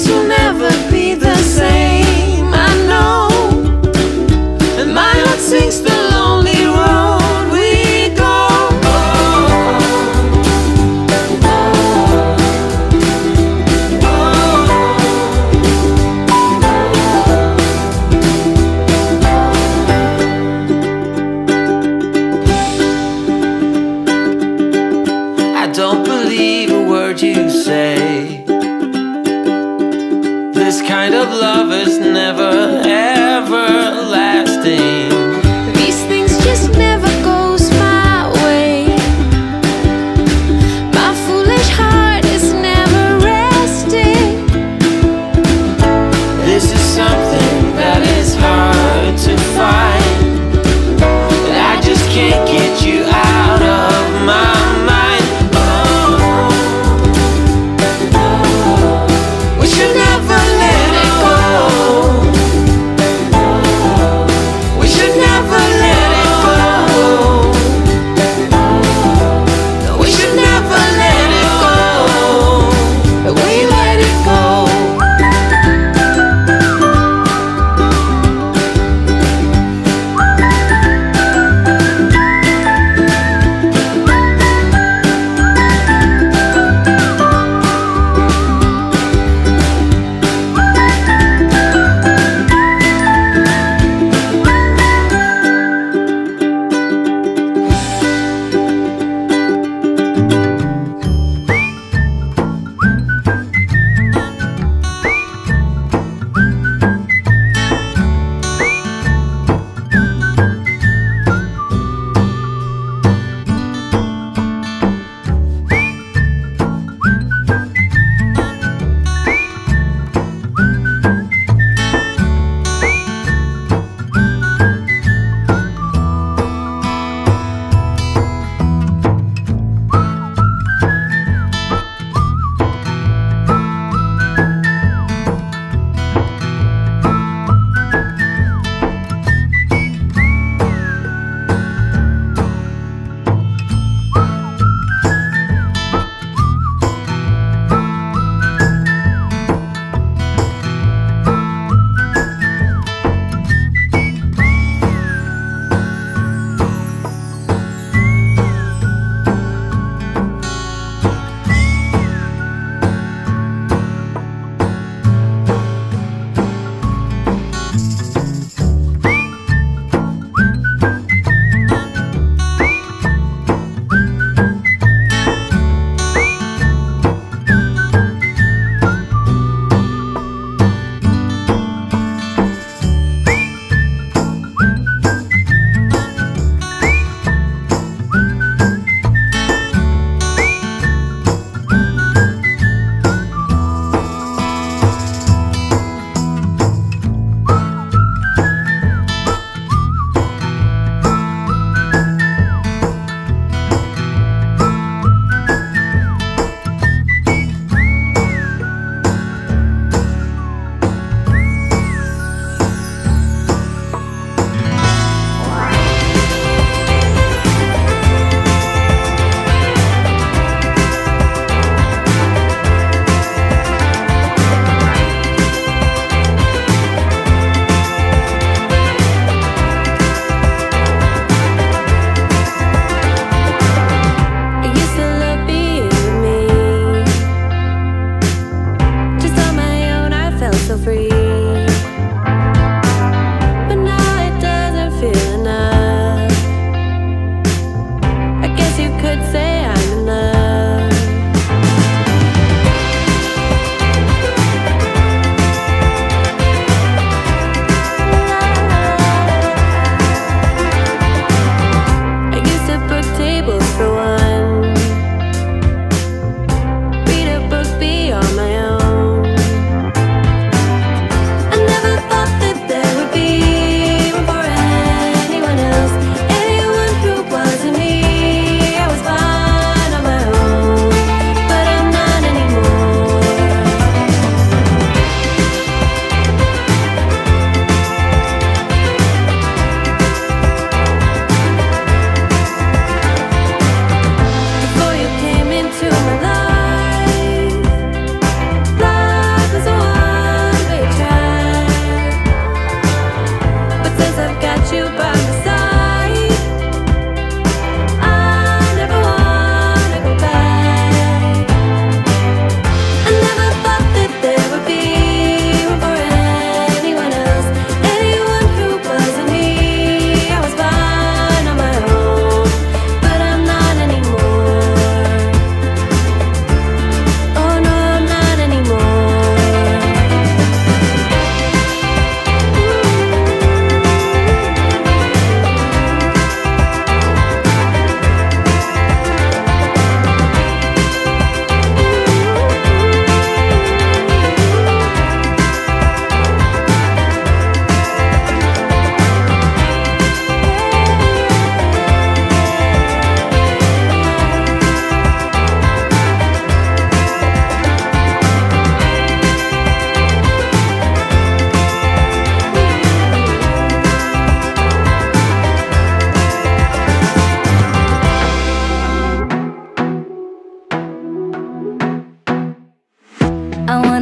things will never be the same, I know. And my heart sings the lonely road we go. I don't believe a word you say. This kind of love is never ever lasting. These things just never goes my way. My foolish heart is never resting. This is something that is hard to find, but I just can't get you out of my mind. We should never let it go. We should never let it go. We should never let it go. But we let it go.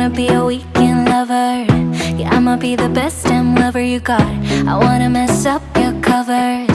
wanna be a weekend lover. Yeah, I'ma be the best damn lover you got. I wanna mess up your covers.